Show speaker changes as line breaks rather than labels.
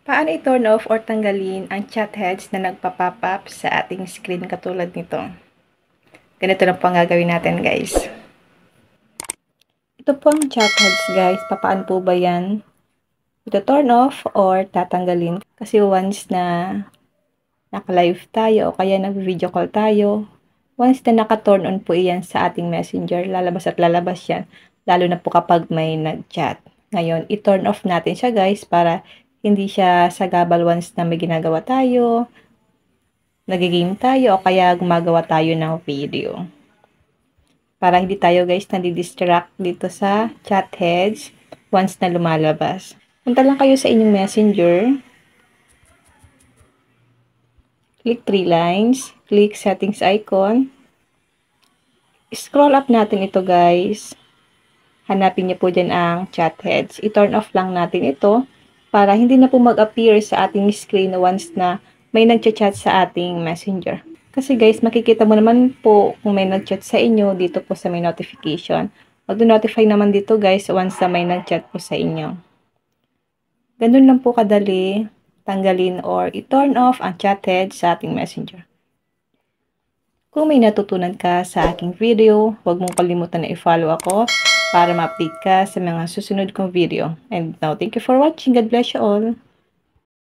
Paano i-turn off or tanggalin ang chat heads na nagpa-pop up sa ating screen katulad nito? Ganito lang po ang gagawin natin, guys. Ito po ang chat heads, guys. Paano po ba yan? Ito turn off or tatanggalin? Kasi once na naka-live tayo o kaya nag-video call tayo, once na naka-turn on po iyan sa ating messenger, lalabas at lalabas yan. Lalo na po kapag may nag-chat. Ngayon, i-turn off natin siya, guys, para hindi siya sagabal once na may ginagawa tayo, nagigame tayo, o kaya gumagawa tayo ng video. Para hindi tayo, guys, nadi-distract dito sa chat heads once na lumalabas. Punta lang kayo sa inyong messenger. Click 3 lines. Click settings icon. Scroll up natin ito, guys. Hanapin niyo po dyan ang chat heads. I-turn off lang natin ito para hindi na po mag-appear sa ating screen once na may nag-chat sa ating messenger. Kasi guys, makikita mo naman po kung may nag-chat sa inyo dito po sa may notification. Mag-notify naman dito, guys, once na may nag-chat po sa inyo. Ganun lang po kadali tanggalin or i-turn off ang chat head sa ating messenger. Kung may natutunan ka sa aking video, huwag mong kalimutan na i-follow ako para ma-update ka sa mga susunod kong video. And now, thank you for watching. God bless you all.